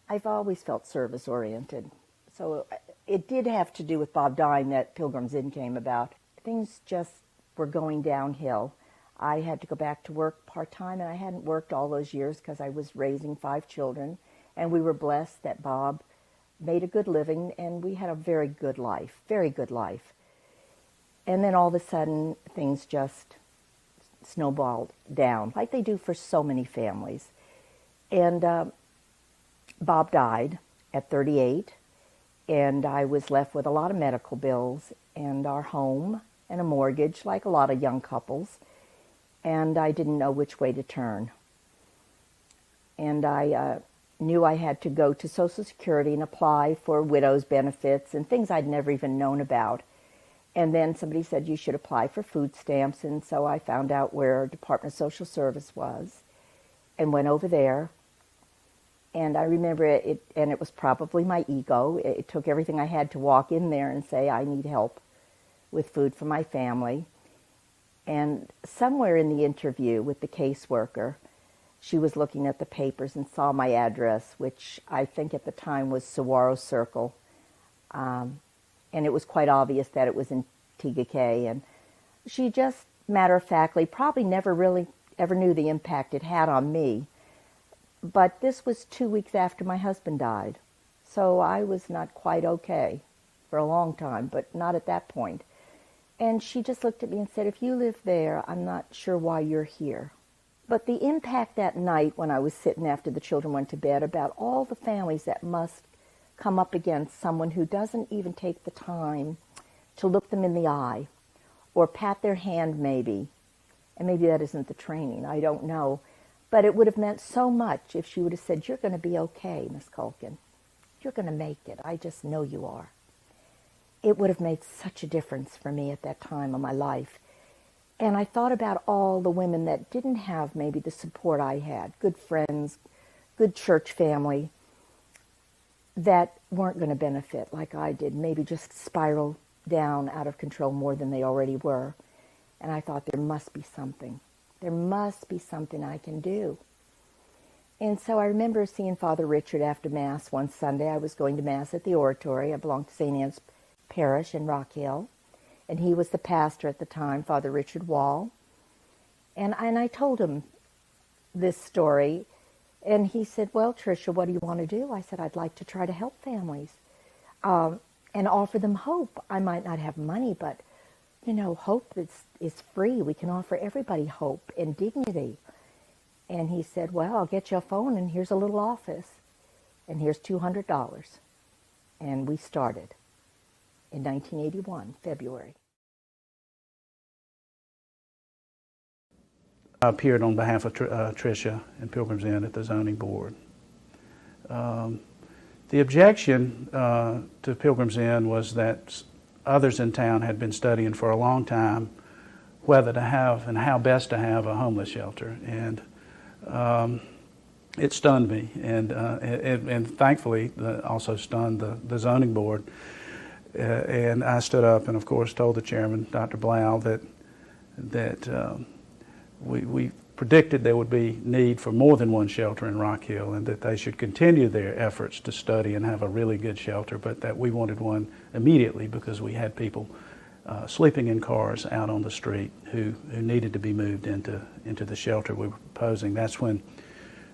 I've always felt service-oriented. So it did have to do with Bob dying that Pilgrims Inn came about. Things just were going downhill. I had to go back to work part-time, and I hadn't worked all those years because I was raising 5 children. And we were blessed that Bob made a good living, and we had a very good life, very good life. And then all of a sudden, things just snowballed down, like they do for so many families. And Bob died at 38, and I was left with a lot of medical bills and our home and a mortgage, like a lot of young couples, and I didn't know which way to turn. And I knew I had to go to Social Security and apply for widow's benefits and things I'd never even known about. And then somebody said you should apply for food stamps, and so I found out where Department of Social Service was and went over there. And I remember it, and it was probably my ego. It took everything I had to walk in there and say, I need help with food for my family. And somewhere in the interview with the caseworker, she was looking at the papers and saw my address, which I think at the time was Saguaro Circle. And it was quite obvious that it was in Tigakay. And she just matter-of-factly probably never really ever knew the impact it had on me. But this was 2 weeks after my husband died. So I was not quite okay for a long time, but not at that point. And she just looked at me and said, if you live there, I'm not sure why you're here. But the impact that night when I was sitting after the children went to bed about all the families that must come up against someone who doesn't even take the time to look them in the eye or pat their hand maybe. And maybe that isn't the training, I don't know. But it would have meant so much if she would have said, you're going to be okay, Miss Culkin. You're going to make it. I just know you are. It would have made such a difference for me at that time of my life. And I thought about all the women that didn't have maybe the support I had, good friends, good church family, that weren't going to benefit like I did, maybe just spiral down out of control more than they already were. And I thought there must be something. There must be something I can do. And so I remember seeing Father Richard after Mass one Sunday. I was going to Mass at the Oratory. I belonged to St. Anne's Parish in Rock Hill. And he was the pastor at the time, Father Richard Wall. And I told him this story. And he said, well, Tricia, what do you want to do? I said, I'd like to try to help families and offer them hope. I might not have money, but, you know, hope is free. We can offer everybody hope and dignity. And he said, well, I'll get you a phone, and here's a little office, and here's $200. And we started in 1981, February. I appeared on behalf of Tricia and Pilgrims Inn at the zoning board. The objection to Pilgrims Inn was that others in town had been studying for a long time whether to have and how best to have a homeless shelter, and it stunned me, and thankfully also stunned the zoning board. And I stood up and, of course, told the chairman, Dr. Blau, that we predicted there would be need for more than one shelter in Rock Hill, and that they should continue their efforts to study and have a really good shelter, but that we wanted one immediately because we had people sleeping in cars out on the street who needed to be moved into the shelter we were proposing. That's when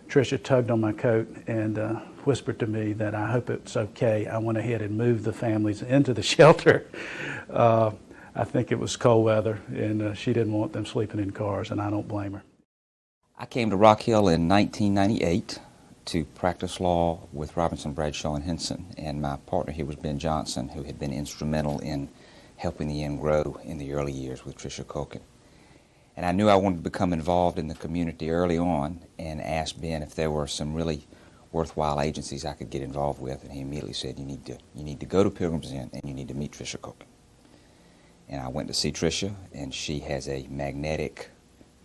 Tricia tugged on my coat and whispered to me that I hope it's okay. I went ahead and moved the families into the shelter. I think it was cold weather, and she didn't want them sleeping in cars, and I don't blame her. I came to Rock Hill in 1998 to practice law with Robinson, Bradshaw, and Henson, and my partner here was Ben Johnson, who had been instrumental in helping the inn grow in the early years with Tricia Culkin. And I knew I wanted to become involved in the community early on, and asked Ben if there were some really worthwhile agencies I could get involved with, and he immediately said, you need to go to Pilgrims Inn and you need to meet Tricia Culkin. And I went to see Tricia, and she has a magnetic,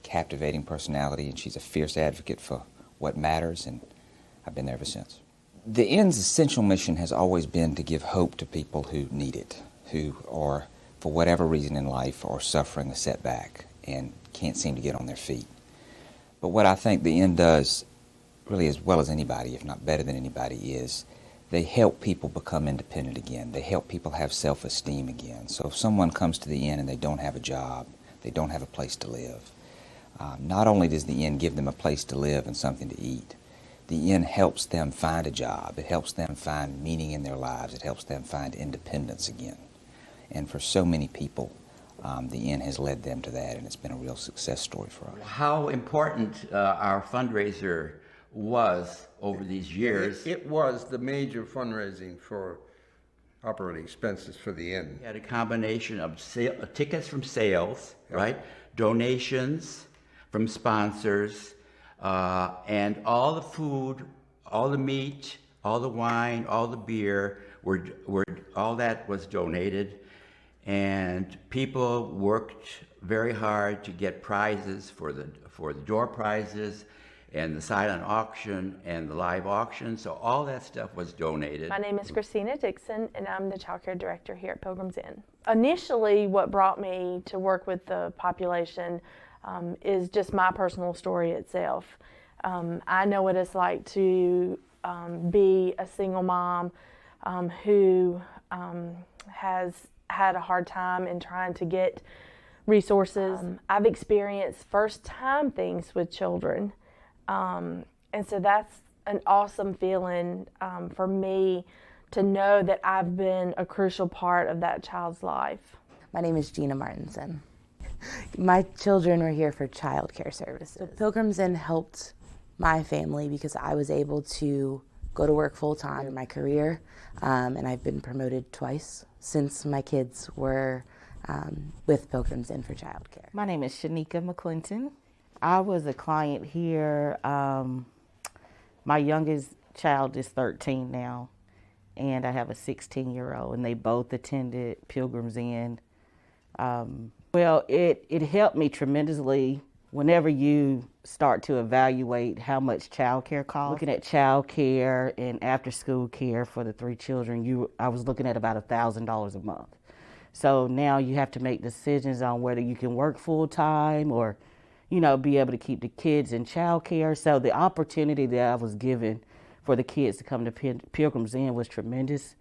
captivating personality, and she's a fierce advocate for what matters, and I've been there ever since. The inn's essential mission has always been to give hope to people who need it, who are, for whatever reason in life, are suffering a setback and can't seem to get on their feet. But what I think the inn does really as well as anybody, if not better than anybody, is they help people become independent again. They help people have self-esteem again. So if someone comes to the inn and they don't have a job, they don't have a place to live, not only does the inn give them a place to live and something to eat, the inn helps them find a job. It helps them find meaning in their lives. It helps them find independence again. And for so many people, the inn has led them to that, and it's been a real success story for us. How important our fundraiser was over these years. It was the major fundraising for operating expenses for the inn. We had a combination of tickets from sales, right? Donations from sponsors, and all the food, all the meat, all the wine, all the beer, all that was donated. And people worked very hard to get prizes for the door prizes and the silent auction and the live auction. So all that stuff was donated. My name is Christina Dixon, and I'm the child care director here at Pilgrims Inn. Initially, what brought me to work with the population is just my personal story itself. I know what it's like to be a single mom who has had a hard time in trying to get resources. I've experienced first-time things with children. And so that's an awesome feeling for me to know that I've been a crucial part of that child's life. My name is Gina Martinson. My children were here for child care services. So Pilgrims Inn helped my family because I was able to go to work full-time in my career, and I've been promoted twice since my kids were with Pilgrims Inn for child care. My name is Shanika McClinton. I was a client here. My youngest child is 13 now, and I have a 16-year-old, and they both attended Pilgrims Inn. Well, it helped me tremendously whenever you start to evaluate how much child care costs. Looking at child care and after-school care for the 3 children, I was looking at about $1,000 a month. So now you have to make decisions on whether you can work full-time or be able to keep the kids in child care. So the opportunity that I was given for the kids to come to Pilgrims Inn was tremendous,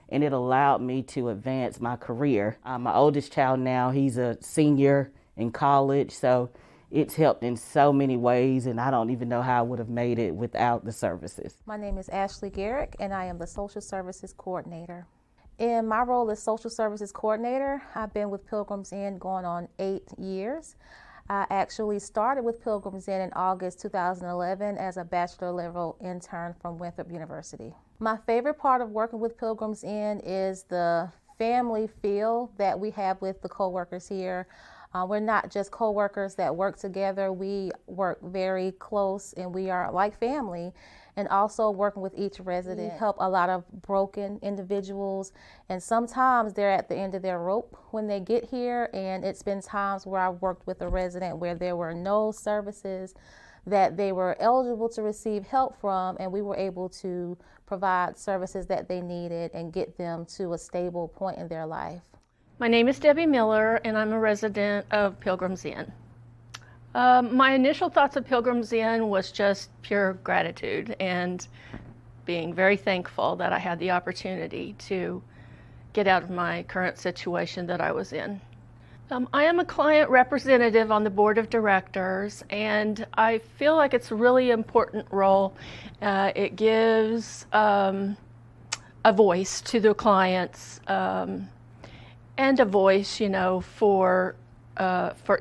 and it allowed me to advance my career. My oldest child now, he's a senior in college, so it's helped in so many ways, and I don't even know how I would have made it without the services. My name is Ashley Garrick, and I am the Social Services Coordinator. In my role as Social Services Coordinator, I've been with Pilgrims Inn going on 8 years. I actually started with Pilgrims Inn in August 2011 as a bachelor level intern from Winthrop University. My favorite part of working with Pilgrims Inn is the family feel that we have with the coworkers here. We're not just coworkers that work together, we work very close and we are like family. And also working with each resident, we help a lot of broken individuals, and sometimes they're at the end of their rope when they get here, and it's been times where I've worked with a resident where there were no services that they were eligible to receive help from, and we were able to provide services that they needed and get them to a stable point in their life. My name is Debbie Miller, and I'm a resident of Pilgrims Inn. My initial thoughts of Pilgrims Inn was just pure gratitude and being very thankful that I had the opportunity to get out of my current situation that I was in. I am a client representative on the board of directors, and I feel like it's a really important role. It gives a voice to the clients and a voice, for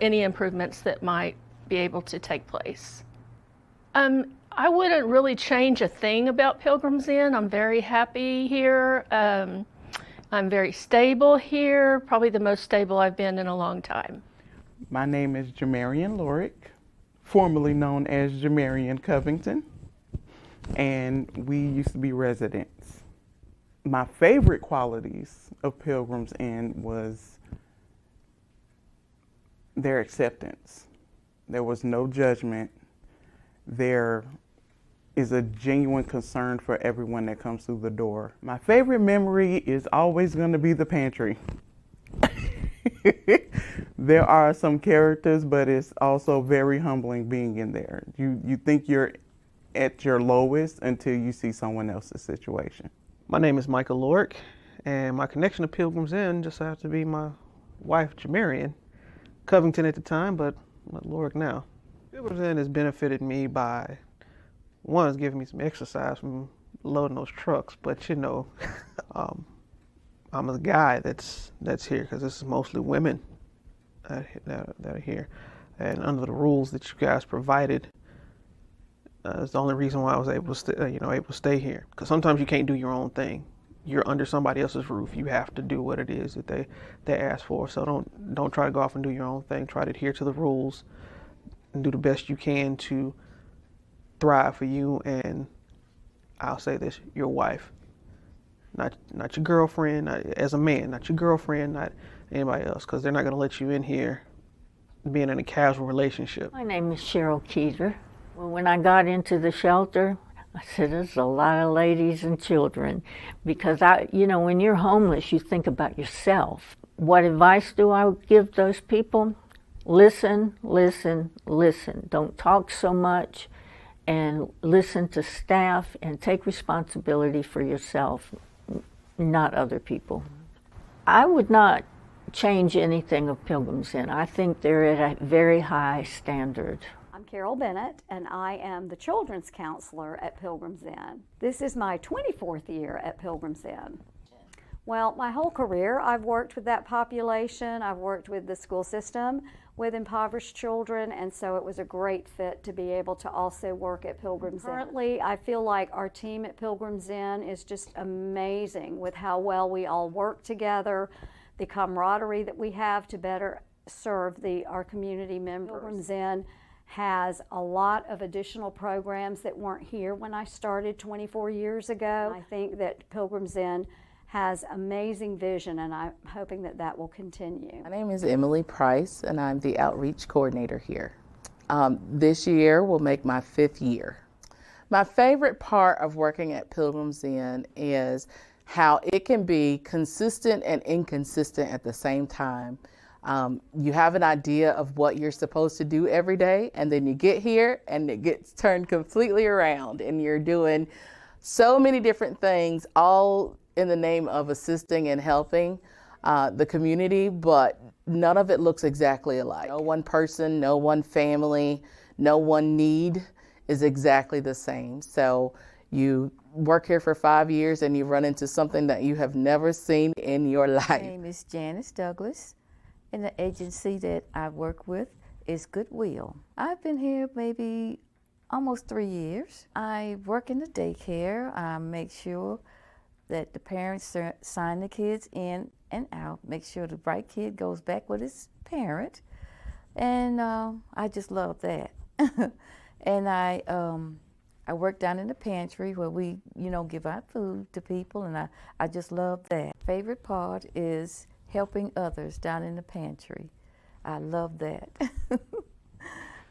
any improvements that might be able to take place. I wouldn't really change a thing about Pilgrims Inn. I'm very happy here. I'm very stable here, probably the most stable I've been in a long time. My name is Jamarian Lorick, formerly known as Jamarian Covington, and we used to be residents. My favorite qualities of Pilgrims Inn was their acceptance. There was no judgment. There is a genuine concern for everyone that comes through the door. My favorite memory is always going to be the pantry. There are some characters, but it's also very humbling being in there. You think you're at your lowest until you see someone else's situation. My name is Michael Lorick, and my connection to Pilgrims Inn just happened to be my wife, Jamarian. Covington at the time, but Lorick now. Pilgrims Inn has benefited me by, one, it's giving me some exercise from loading those trucks, but you know, I'm a guy that's here because this is mostly women that are here, and under the rules that you guys provided, it's the only reason why I was able to stay here. Because sometimes you can't do your own thing. You're under somebody else's roof. You have to do what it is that they ask for. So don't try to go off and do your own thing. Try to adhere to the rules and do the best you can to thrive for you and, I'll say this, your wife. Not your girlfriend, not, as a man, not your girlfriend, not anybody else, because they're not going to let you in here being in a casual relationship. My name is Cheryl Keeter. Well, when I got into the shelter, I said, there's a lot of ladies and children, because when you're homeless, you think about yourself. What advice do I give those people? Listen, listen, listen. Don't talk so much, and listen to staff and take responsibility for yourself, not other people. I would not change anything of Pilgrims Inn. I think they're at a very high standard. I'm Carol Bennett, and I am the children's counselor at Pilgrims Inn. This is my 24th year at Pilgrims Inn. Well, my whole career, I've worked with that population. I've worked with the school system with impoverished children, and so it was a great fit to be able to also work at Pilgrims Inn. Currently, I feel like our team at Pilgrims Inn is just amazing with how well we all work together, the camaraderie that we have to better serve our community members. Pilgrims Inn has a lot of additional programs that weren't here when I started 24 years ago. I think that Pilgrims Inn has amazing vision, and I'm hoping that that will continue. My name is Emily Price, and I'm the outreach coordinator here. This year will make my 5th year. My favorite part of working at Pilgrims Inn is how it can be consistent and inconsistent at the same time. You have an idea of what you're supposed to do every day, and then you get here and it gets turned completely around, and you're doing so many different things, all in the name of assisting and helping the community, but none of it looks exactly alike. No one person, no one family, no one need is exactly the same. So you work here for 5 years and you run into something that you have never seen in your life. My name is Janice Douglas, and the agency that I work with is Goodwill. I've been here maybe almost 3 years. I work in the daycare. I make sure that the parents sign the kids in and out, make sure the right kid goes back with his parent, and I just love that. And I work down in the pantry where we, give out food to people, and I just love that. Favorite part is helping others down in the pantry. I love that.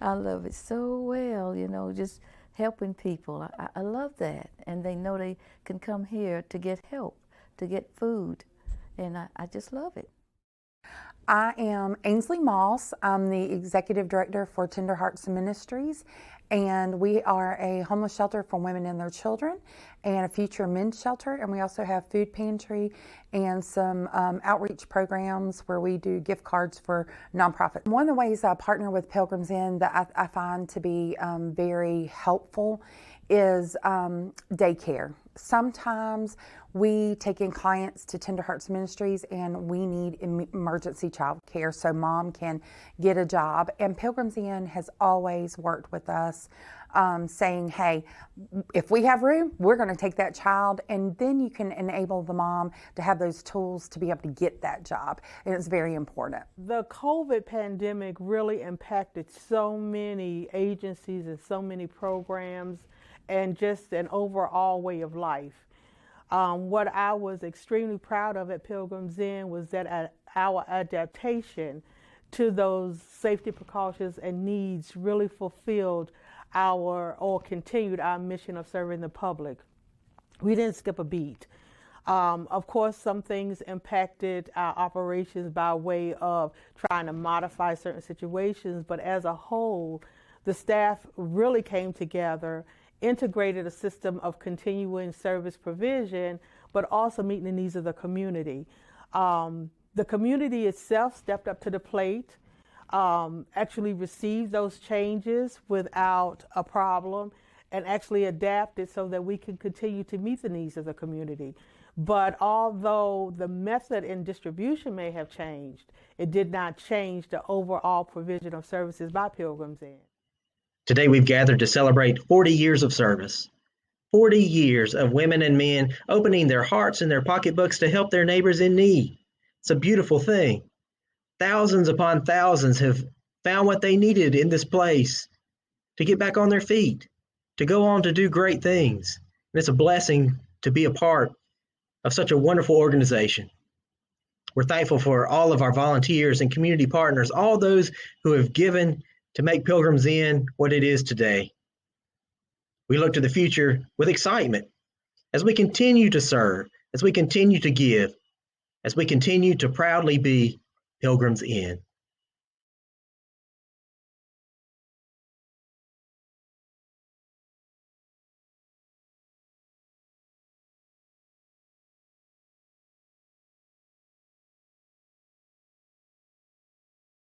I love it so well, just helping people. I love that. And they know they can come here to get help, to get food. And I just love it. I am Ainsley Moss. I'm the Executive Director for Tender Hearts Ministries, and we are a homeless shelter for women and their children and a future men's shelter, and we also have food pantry and some outreach programs where we do gift cards for nonprofits. One of the ways I partner with Pilgrims Inn that I find to be very helpful is daycare. Sometimes we take in clients to Tender Hearts Ministries and we need emergency child care so mom can get a job. And Pilgrims Inn has always worked with us saying, hey, if we have room, we're going to take that child, and then you can enable the mom to have those tools to be able to get that job. And it's very important. The COVID pandemic really impacted so many agencies and so many programs and just an overall way of life. What I was extremely proud of at Pilgrims Inn was that our adaptation to those safety precautions and needs really fulfilled continued our mission of serving the public. We didn't skip a beat. Of course, some things impacted our operations by way of trying to modify certain situations, but as a whole, the staff really came together integrated a system of continuing service provision, but also meeting the needs of the community. The community itself stepped up to the plate, actually received those changes without a problem, and actually adapted so that we can continue to meet the needs of the community. But although the method and distribution may have changed, it did not change the overall provision of services by Pilgrims Inn. Today we've gathered to celebrate 40 years of service. 40 years of women and men opening their hearts and their pocketbooks to help their neighbors in need. It's a beautiful thing. Thousands upon thousands have found what they needed in this place to get back on their feet, to go on to do great things. And it's a blessing to be a part of such a wonderful organization. We're thankful for all of our volunteers and community partners, all those who have given to make Pilgrims Inn what it is today. We look to the future with excitement as we continue to serve, as we continue to give, as we continue to proudly be Pilgrims Inn.